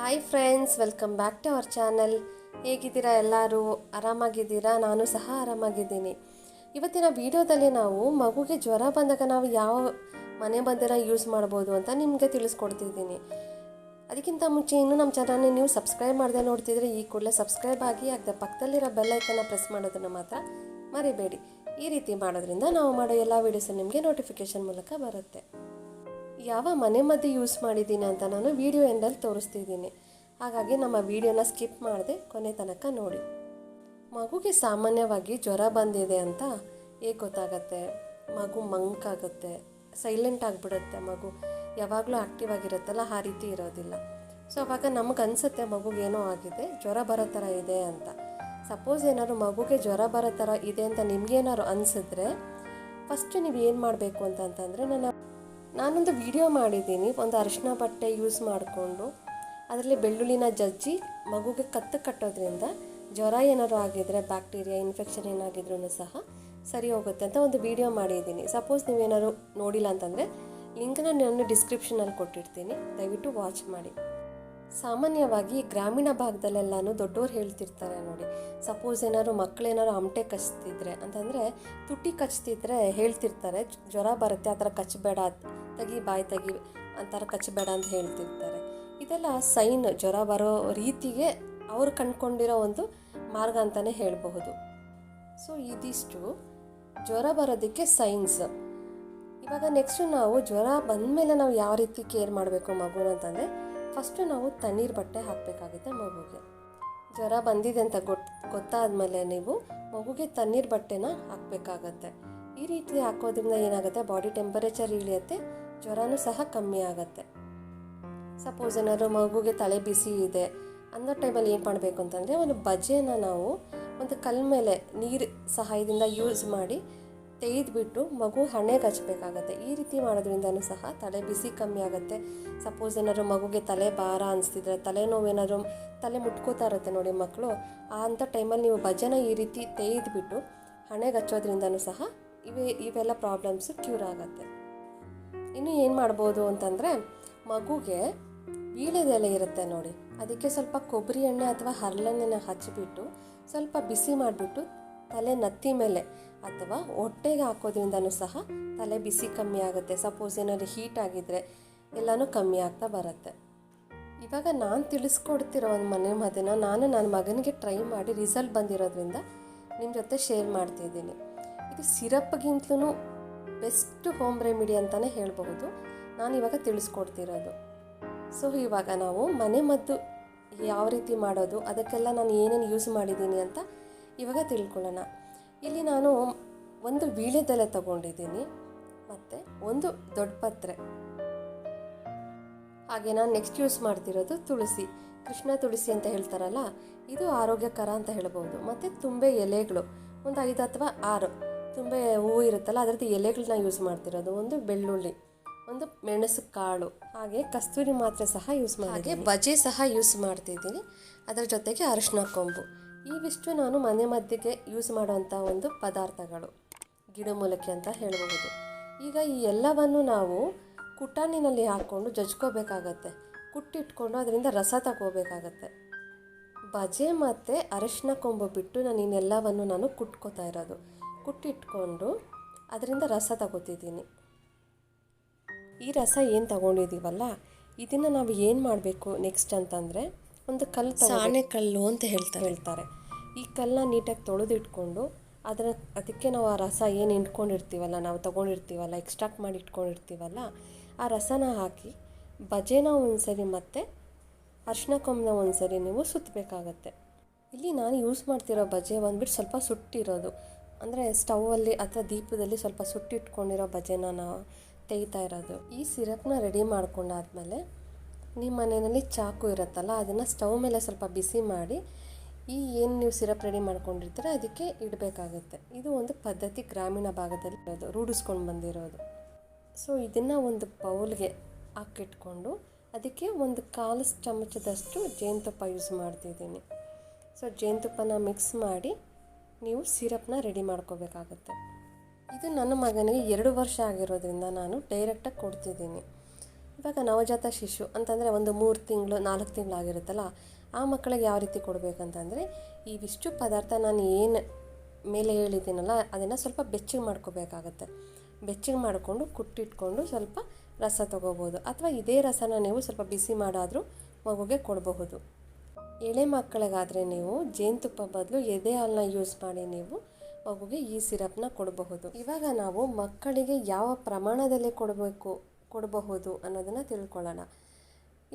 Hi friends, welcome back to our channel. ಹೇಗಿದ್ದೀರಾ? ಎಲ್ಲರೂ ಆರಾಮಾಗಿದ್ದೀರಾ? ನಾನು ಸಹ ಆರಾಮಾಗಿದ್ದೀನಿ. ಇವತ್ತಿನ ವಿಡಿಯೋದಲ್ಲಿ ನಾವು ಮಗುಗೆ ಜ್ವರ ಬಂದಾಗ ನಾವು ಯಾವ ಮನೆಮದ್ದನ್ನ ಯೂಸ್ ಮಾಡ್ಬೋದು ಅಂತ ನಿಮಗೆ ತಿಳಿಸ್ಕೊಡ್ತಿದ್ದೀನಿ. ಅದಕ್ಕಿಂತ ಮುಂಚೆ ಇನ್ನೂ ನಮ್ಮ ಚಾನಲ್ನ ನೀವು ಸಬ್ಸ್ಕ್ರೈಬ್ ಮಾಡದೆ ನೋಡ್ತಿದ್ರೆ ಈ ಕೂಡಲೇ ಸಬ್ಸ್ಕ್ರೈಬ್ ಆಗಿ, ಆಗದೆ ಪಕ್ಕದಲ್ಲಿರೋ ಬೆಲ್ ಐಕನ್ನ ಪ್ರೆಸ್ ಮಾಡೋದನ್ನು ಮಾತ್ರ ಮರಿಬೇಡಿ. ಈ ರೀತಿ ಮಾಡೋದ್ರಿಂದ ನಾವು ಮಾಡೋ ಎಲ್ಲ ವೀಡಿಯೋಸ್ ನಿಮಗೆ ನೋಟಿಫಿಕೇಷನ್ ಮೂಲಕ ಬರುತ್ತೆ. ಯಾವ ಮನೆಮದ್ದು ಯೂಸ್ ಮಾಡಿದ್ದೀನಿ ಅಂತ ನಾನು ವಿಡಿಯೋ ಎಂಡಲ್ಲಿ ತೋರಿಸ್ತಿದ್ದೀನಿ. ಹಾಗಾಗಿ ನಮ್ಮ ವಿಡಿಯೋನ ಸ್ಕಿಪ್ ಮಾಡದೆ ಕೊನೆ ತನಕ ನೋಡಿ. ಮಗುಗೆ ಸಾಮಾನ್ಯವಾಗಿ ಜ್ವರ ಬಂದಿದೆ ಅಂತ ಹೇಗೆ ಗೊತ್ತಾಗತ್ತೆ? ಮಗು ಮಂಕಾಗುತ್ತೆ, ಸೈಲೆಂಟ್ ಆಗಿಬಿಡುತ್ತೆ, ಮಗು ಯಾವಾಗಲೂ ಆ್ಯಕ್ಟಿವ್ ಆಗಿರುತ್ತಲ್ಲ, ಆ ರೀತಿ ಇರೋದಿಲ್ಲ. ಸೊ ಅವಾಗ ನಮಗೆ ಅನಿಸುತ್ತೆ ಮಗುಗೇನೋ ಆಗಿದೆ, ಜ್ವರ ಬರೋ ಥರ ಇದೆ ಅಂತ. ಸಪೋಸ್ ಏನಾದ್ರು ಮಗುಗೆ ಜ್ವರ ಬರೋ ಥರ ಇದೆ ಅಂತ ನಿಮಗೇನಾದ್ರು ಅನಿಸಿದ್ರೆ ಫಸ್ಟು ನೀವು ಏನು ಮಾಡಬೇಕು ಅಂತಂತಂದರೆ, ನಾನೊಂದು ವಿಡಿಯೋ ಮಾಡಿದ್ದೀನಿ. ಒಂದು ಅರಿಶಿನ ಬಟ್ಟೆ ಯೂಸ್ ಮಾಡಿಕೊಂಡು ಅದರಲ್ಲಿ ಬೆಳ್ಳುಳ್ಳಿನ ಜಜ್ಜಿ ಮಗುಗೆ ಕಟ್ಟೋದ್ರಿಂದ ಜ್ವರ ಏನಾದ್ರು ಆಗಿದ್ರೆ, ಬ್ಯಾಕ್ಟೀರಿಯಾ ಇನ್ಫೆಕ್ಷನ್ ಏನಾಗಿದ್ರೂ ಸಹ ಸರಿ ಹೋಗುತ್ತೆ ಅಂತ ಒಂದು ವಿಡಿಯೋ ಮಾಡಿದ್ದೀನಿ. ಸಪೋಸ್ ನೀವೇನಾದ್ರು ನೋಡಿಲ್ಲ ಅಂತಂದರೆ ಲಿಂಕ್ನ ನಾನು ಡಿಸ್ಕ್ರಿಪ್ಷನಲ್ಲಿ ಕೊಟ್ಟಿರ್ತೀನಿ, ದಯವಿಟ್ಟು ವಾಚ್ ಮಾಡಿ. ಸಾಮಾನ್ಯವಾಗಿ ಗ್ರಾಮೀಣ ಭಾಗದಲ್ಲೆಲ್ಲನೂ ದೊಡ್ಡವ್ರು ಹೇಳ್ತಿರ್ತಾರೆ ನೋಡಿ. ಸಪೋಸ್ ಏನಾದ್ರು ಮಕ್ಕಳೇನಾದ್ರು ಆಮಟೆ ಕಚ್ತಿದ್ರೆ ಅಂತಂದರೆ, ತುಟಿ ಕಚ್ತಿದ್ರೆ ಹೇಳ್ತಿರ್ತಾರೆ, ಜ್ವರ ಬರುತ್ತೆ, ಆ ಥರ ಕಚ್ಚಬೇಡ, ಬಾಯಿ ತೆಗಿ ಅಂತಾರ, ಕಚ್ಚಬೇಡ ಅಂತ ಹೇಳ್ತಿರ್ತಾರೆ. ಇದೆಲ್ಲ ಸೈನ್, ಜ್ವರ ಬರೋ ರೀತಿಗೆ ಅವ್ರು ಕಂಡುಕೊಂಡಿರೋ ಒಂದು ಮಾರ್ಗ ಅಂತಲೇ ಹೇಳಬಹುದು. ಸೊ ಇದಿಷ್ಟು ಜ್ವರ ಬರೋದಕ್ಕೆ ಸೈನ್ಸ್. ಇವಾಗ ನೆಕ್ಸ್ಟು ನಾವು ಜ್ವರ ಬಂದಮೇಲೆ ನಾವು ಯಾವ ರೀತಿ ಕೇರ್ ಮಾಡಬೇಕು ಮಗುನ ಅಂತಂದರೆ, ಫಸ್ಟು ನಾವು ತಣ್ಣೀರು ಬಟ್ಟೆ ಹಾಕಬೇಕಾಗುತ್ತೆ ಮಗುಗೆ. ಜ್ವರ ಬಂದಿದೆ ಅಂತ ಗೊತ್ತಾದಮೇಲೆ ನೀವು ಮಗುಗೆ ತಣ್ಣೀರು ಬಟ್ಟೆನ ಹಾಕಬೇಕಾಗತ್ತೆ. ಈ ರೀತಿ ಹಾಕೋದ್ರಿಂದ ಏನಾಗುತ್ತೆ, ಬಾಡಿ ಟೆಂಪರೇಚರ್ ಇಳಿಯುತ್ತೆ, ಜ್ವರನೂ ಸಹ ಕಮ್ಮಿ ಆಗುತ್ತೆ. ಸಪೋಸ್ ಏನಾದ್ರು ಮಗುಗೆ ತಲೆ ಬಿಸಿ ಇದೆ ಅನ್ನೋ ಟೈಮಲ್ಲಿ ಏನು ಮಾಡಬೇಕು ಅಂತಂದರೆ, ಒಂದು ಬಜೆನ ನಾವು ಒಂದು ಕಲ್ಲ ಮೇಲೆ ನೀರು ಸಹಾಯದಿಂದ ಯೂಸ್ ಮಾಡಿ ತೆಗೆದುಬಿಟ್ಟು ಮಗು ಹಣೆಗೆ ಹಚ್ಚಬೇಕಾಗತ್ತೆ. ಈ ರೀತಿ ಮಾಡೋದ್ರಿಂದನೂ ಸಹ ತಲೆ ಬಿಸಿ ಕಮ್ಮಿ ಆಗುತ್ತೆ. ಸಪೋಸ್ ಏನಾದ್ರು ಮಗುಗೆ ತಲೆ ಭಾರ ಅನಿಸ್ತಿದ್ರೆ, ತಲೆನೋವು ಏನಾದ್ರು ತಲೆ ಮುಟ್ಕೋತಾ ಇರುತ್ತೆ ನೋಡಿ ಮಕ್ಕಳು, ಅಂಥ ಟೈಮಲ್ಲಿ ನೀವು ಬಜೆನ ಈ ರೀತಿ ತೆಗೆದುಬಿಟ್ಟು ಹಣೆಗೆ ಹಚ್ಚೋದ್ರಿಂದನೂ ಸಹ ಇವೆಲ್ಲ ಪ್ರಾಬ್ಲಮ್ಸು ಕ್ಯೂರ್ ಆಗುತ್ತೆ. ಇನ್ನು ಏನು ಮಾಡ್ಬೋದು ಅಂತಂದರೆ, ಮಗುಗೆ ವೀಳ್ಯದೆಲೆ ಇರುತ್ತೆ ನೋಡಿ, ಅದಕ್ಕೆ ಸ್ವಲ್ಪ ಕೊಬ್ಬರಿ ಎಣ್ಣೆ ಅಥವಾ ಹರಳೆಣ್ಣೆನ ಹಚ್ಚಿಬಿಟ್ಟು ಸ್ವಲ್ಪ ಬಿಸಿ ಮಾಡಿಬಿಟ್ಟು ತಲೆ ನತ್ತಿ ಮೇಲೆ ಅಥವಾ ಹೊಟ್ಟೆಗೆ ಹಾಕೋದ್ರಿಂದನೂ ಸಹ ತಲೆ ಬಿಸಿ ಕಮ್ಮಿ ಆಗುತ್ತೆ. ಸಪೋಸ್ ಏನಾದ್ರು ಹೀಟ್ ಆಗಿದ್ದರೆ ಎಲ್ಲನೂ ಕಮ್ಮಿ ಆಗ್ತಾ ಬರುತ್ತೆ. ಇವಾಗ ನಾನು ತಿಳಿಸ್ಕೊಡ್ತಿರೋ ಒಂದು ಮನೆಮದ್ದನ್ನ ನಾನು ನನ್ನ ಮಗನಿಗೆ ಟ್ರೈ ಮಾಡಿ ರಿಸಲ್ಟ್ ಬಂದಿರೋದ್ರಿಂದ ನಿಮ್ಮ ಜೊತೆ ಶೇರ್ ಮಾಡ್ತಿದ್ದೀನಿ. ಇದು ಸಿರಪ್ಗಿಂತಲೂ ಬೆಸ್ಟ್ ಹೋಮ್ ರೆಮಿಡಿ ಅಂತಲೇ ಹೇಳಬಹುದು ನಾನು ಇವಾಗ ತಿಳಿಸ್ಕೊಡ್ತಿರೋದು. ಸೊ ಇವಾಗ ನಾವು ಮನೆಮದ್ದು ಯಾವ ರೀತಿ ಮಾಡೋದು, ಅದಕ್ಕೆಲ್ಲ ನಾನು ಏನೇನು ಯೂಸ್ ಮಾಡಿದ್ದೀನಿ ಅಂತ ಇವಾಗ ತಿಳ್ಕೊಳ್ಳೋಣ. ಇಲ್ಲಿ ನಾನು ಒಂದು ವೀಳ್ಯದೆಲೆ ತಗೊಂಡಿದ್ದೀನಿ, ಮತ್ತು ಒಂದು ದೊಡ್ಡ ಪತ್ರೆ, ಹಾಗೆ ನಾನು ನೆಕ್ಸ್ಟ್ ಯೂಸ್ ಮಾಡ್ತಿರೋದು ತುಳಸಿ, ಕೃಷ್ಣ ತುಳಸಿ ಅಂತ ಹೇಳ್ತಾರಲ್ಲ, ಇದು ಆರೋಗ್ಯಕರ ಅಂತ ಹೇಳ್ಬೋದು. ಮತ್ತು ತುಂಬೆ ಎಲೆಗಳು ಒಂದು 5 ಅಥವಾ 6 ತುಂಬೆ ಹೂವು ಇರುತ್ತಲ್ಲ, ಅದರದ್ದು ಎಲೆಗಳನ್ನ ಯೂಸ್ ಮಾಡ್ತಿರೋದು, ಒಂದು ಬೆಳ್ಳುಳ್ಳಿ, ಒಂದು ಮೆಣಸು ಕಾಳು, ಹಾಗೆ ಕಸ್ತೂರಿ ಮಾತ್ರೆ ಸಹ ಯೂಸ್ ಮಾಡಿ, ಹಾಗೆ ಬಜೆ ಸಹ ಯೂಸ್ ಮಾಡ್ತಿದ್ದೀನಿ. ಅದರ ಜೊತೆಗೆ ಅರಿಶಿನ ಕೊಂಬು. ಇವಿಷ್ಟು ನಾನು ಮನೆಮದ್ದಿಗೆ ಯೂಸ್ ಮಾಡೋವಂಥ ಒಂದು ಪದಾರ್ಥಗಳು, ಗಿಡಮೂಲಿಕೆ ಅಂತ ಹೇಳಬಹುದು. ಈಗ ಈ ಎಲ್ಲವನ್ನು ನಾವು ಕುಟಾಣಿನಲ್ಲಿ ಹಾಕ್ಕೊಂಡು ಜಜ್ಕೋಬೇಕಾಗತ್ತೆ, ಕುಟ್ಟಿಟ್ಕೊಂಡು ಅದರಿಂದ ರಸ ತಗೋಬೇಕಾಗತ್ತೆ. ಬಜೆ ಮತ್ತು ಅರಿಶಿನ ಕೊಂಬು ಬಿಟ್ಟು ನಾನು ಇನ್ನೆಲ್ಲವನ್ನು ನಾನು ಕುಟ್ಕೋತಾ ಇರೋದು, ಕುಟ್ಟಿಟ್ಕೊಂಡು ಅದರಿಂದ ರಸ ತಗೋತಿದ್ದೀನಿ. ಈ ರಸ ಏನು ತಗೊಂಡಿದ್ದೀವಲ್ಲ, ಇದನ್ನು ನಾವು ಏನು ಮಾಡಬೇಕು ನೆಕ್ಸ್ಟ್ ಅಂತಂದರೆ, ಒಂದು ಕಲ್ಲು, ಸಾಣೆ ಕಲ್ಲು ಅಂತ ಹೇಳ್ತಾರೆ. ಈ ಕಲ್ಲನ್ನ ನೀಟಾಗಿ ತೊಳೆದಿಟ್ಕೊಂಡು ಅದಕ್ಕೆ ನಾವು ಆ ರಸ ಏನು ಇಟ್ಕೊಂಡಿರ್ತೀವಲ್ಲ, ನಾವು ತೊಗೊಂಡಿರ್ತೀವಲ್ಲ, ಎಕ್ಸ್ಟ್ರಾಕ್ಟ್ ಮಾಡಿ ಇಟ್ಕೊಂಡಿರ್ತೀವಲ್ಲ, ಆ ರಸನ ಹಾಕಿ ಬಜೆನ ಒಂದ್ಸರಿ ಮತ್ತು ಅರಿಶಿನ ಕೊಂಬನ್ನ ಒಂದ್ಸರಿ ನೀವು ಸುತ್ತಬೇಕಾಗತ್ತೆ. ಇಲ್ಲಿ ನಾನು ಯೂಸ್ ಮಾಡ್ತಿರೋ ಬಜೆ ಬಂದ್ಬಿಟ್ಟು ಸ್ವಲ್ಪ ಸುಟ್ಟಿರೋದು, ಅಂದರೆ ಸ್ಟವಲ್ಲಿ ಅಥವಾ ದೀಪದಲ್ಲಿ ಸ್ವಲ್ಪ ಸುಟ್ಟಿಟ್ಕೊಂಡಿರೋ ಬಜೆನ ನಾವು ತೆಗಿತಾ ಇರೋದು. ಈ ಸಿರಪ್ನ ರೆಡಿ ಮಾಡ್ಕೊಂಡಾದ್ಮೇಲೆ ನಿಮ್ಮ ಮನೆಯಲ್ಲಿ ಚಾಕು ಇರುತ್ತಲ್ಲ, ಅದನ್ನು ಸ್ಟವ್ ಮೇಲೆ ಸ್ವಲ್ಪ ಬಿಸಿ ಮಾಡಿ ಏನು ನೀವು ಸಿರಪ್ ರೆಡಿ ಮಾಡ್ಕೊಂಡಿರ್ತೀರ ಅದಕ್ಕೆ ಇಡಬೇಕಾಗುತ್ತೆ. ಇದು ಒಂದು ಪದ್ಧತಿ ಗ್ರಾಮೀಣ ಭಾಗದಲ್ಲಿ ಇರೋದು, ರೂಢಿಸ್ಕೊಂಡು ಬಂದಿರೋದು. ಸೊ ಇದನ್ನು ಒಂದು ಬೌಲ್ಗೆ ಹಾಕಿಟ್ಕೊಂಡು ಅದಕ್ಕೆ ಒಂದು 1/4 ಚಮಚದಷ್ಟು ಜೇನುತುಪ್ಪ ಯೂಸ್ ಮಾಡ್ತಿದ್ದೀನಿ. ಸೊ ಜೇನುತುಪ್ಪನ ಮಿಕ್ಸ್ ಮಾಡಿ ನೀವು ಸಿರಪ್ನ ರೆಡಿ ಮಾಡ್ಕೋಬೇಕಾಗತ್ತೆ. ಇದು ನನ್ನ ಮಗನಿಗೆ 2 ವರ್ಷ ಆಗಿರೋದ್ರಿಂದ ನಾನು ಡೈರೆಕ್ಟಾಗಿ ಕೊಡ್ತಿದ್ದೀನಿ. ಇವಾಗ ನವಜಾತ ಶಿಶು ಅಂತಂದರೆ ಒಂದು 3 ತಿಂಗಳು 4 ತಿಂಗಳಾಗಿರುತ್ತಲ್ಲ, ಆ ಮಕ್ಕಳಿಗೆ ಯಾವ ರೀತಿ ಕೊಡಬೇಕಂತಂದರೆ ಇವಿಷ್ಟು ಪದಾರ್ಥ ನಾನು ಏನು ಮೇಲೆ ಹೇಳಿದ್ದೀನಲ್ಲ ಅದನ್ನು ಸ್ವಲ್ಪ ಬೆಚ್ಚಗೆ ಮಾಡ್ಕೋಬೇಕಾಗತ್ತೆ. ಬೆಚ್ಚಗೆ ಮಾಡಿಕೊಂಡು ಕುಟ್ಟಿಟ್ಕೊಂಡು ಸ್ವಲ್ಪ ರಸ ತೊಗೋಬೋದು, ಅಥವಾ ಇದೇ ರಸನ ನೀವು ಸ್ವಲ್ಪ ಬಿಸಿ ಮಾಡಾದರೂ ಮಗುಗೆ ಕೊಡಬಹುದು. ಎಳೆ ಮಕ್ಕಳಿಗಾದರೆ ನೀವು ಜೇನುತುಪ್ಪ ಬದಲು ಎದೆ ಹಾಲನ್ನ ಯೂಸ್ ಮಾಡಿ ನೀವು ಮಗುಗೆ ಈ ಸಿರಪ್ನ ಕೊಡಬಹುದು. ಇವಾಗ ನಾವು ಮಕ್ಕಳಿಗೆ ಯಾವ ಪ್ರಮಾಣದಲ್ಲಿ ಕೊಡಬಹುದು ಅನ್ನೋದನ್ನು ತಿಳ್ಕೊಳ್ಳೋಣ.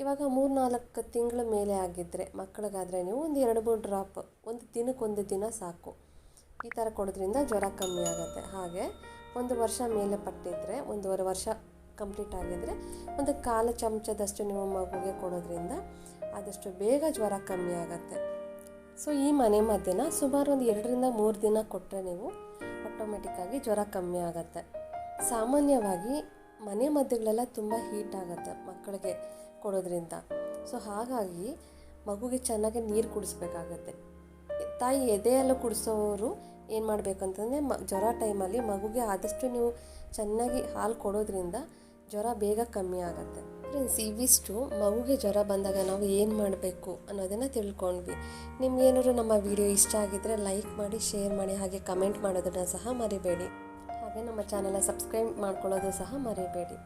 ಇವಾಗ 3-4 ತಿಂಗಳ ಮೇಲೆ ಆಗಿದ್ದರೆ ಮಕ್ಕಳಿಗಾದರೆ ನೀವು ಒಂದು 2-3 ಡ್ರಾಪ್ ಒಂದು ದಿನಕ್ಕೊಂದು ದಿನ ಸಾಕು. ಈ ಥರ ಕೊಡೋದ್ರಿಂದ ಜ್ವರ ಕಮ್ಮಿ ಆಗುತ್ತೆ. ಹಾಗೆ 1 ವರ್ಷ ಮೇಲೆ ಪಟ್ಟಿದ್ರೆ, 1.5 ವರ್ಷ ಕಂಪ್ಲೀಟ್ ಆಗಿದ್ದರೆ ಒಂದು 1/4 ಚಮಚದಷ್ಟು ನೀವು ಮಗುಗೆ ಕೊಡೋದ್ರಿಂದ ಆದಷ್ಟು ಬೇಗ ಜ್ವರ ಕಮ್ಮಿ ಆಗುತ್ತೆ. ಸೊ ಈ ಮನೆಮದ್ದನ್ನ ಸುಮಾರು ಒಂದು 2-3 ದಿನ ಕೊಟ್ಟರೆ ನೀವು ಆಟೋಮೆಟಿಕ್ಕಾಗಿ ಜ್ವರ ಕಮ್ಮಿ ಆಗುತ್ತೆ. ಸಾಮಾನ್ಯವಾಗಿ ಮನೆಮದ್ದುಗಳೆಲ್ಲ ತುಂಬ ಹೀಟ್ ಆಗುತ್ತೆ ಮಕ್ಕಳಿಗೆ ಕೊಡೋದ್ರಿಂದ. ಸೊ ಹಾಗಾಗಿ ಮಗುಗೆ ಚೆನ್ನಾಗಿ ನೀರು ಕುಡಿಸ್ಬೇಕಾಗತ್ತೆ. ತಾಯಿ ಎದೆಯಲ್ಲೂ ಕುಡಿಸೋರು ಏನು ಮಾಡಬೇಕಂತಂದರೆ ಜ್ವರ ಟೈಮಲ್ಲಿ ಮಗುಗೆ ಆದಷ್ಟು ನೀವು ಚೆನ್ನಾಗಿ ಹಾಲು ಕೊಡೋದ್ರಿಂದ ಜ್ವರ ಬೇಗ ಕಮ್ಮಿ ಆಗುತ್ತೆ. ಫ್ರೆಂಡ್ಸ್, ಇವಿಷ್ಟು ಮಗುಗೆ ಜ್ವರ ಬಂದಾಗ ನಾವು ಏನು ಮಾಡಬೇಕು ಅನ್ನೋದನ್ನು ತಿಳ್ಕೊಂಡ್ವಿ. ನಿಮ್ಗೇನಾದ್ರು ನಮ್ಮ ವಿಡಿಯೋ ಇಷ್ಟ ಆಗಿದ್ದರೆ ಲೈಕ್ ಮಾಡಿ, ಶೇರ್ ಮಾಡಿ, ಹಾಗೆ ಕಮೆಂಟ್ ಮಾಡೋದನ್ನು ಸಹ ಮರಿಬೇಡಿ. ಹಾಗೆ ನಮ್ಮ ಚಾನಲ್ನ ಸಬ್ಸ್ಕ್ರೈಬ್ ಮಾಡ್ಕೊಳ್ಳೋದು ಸಹ ಮರಿಬೇಡಿ.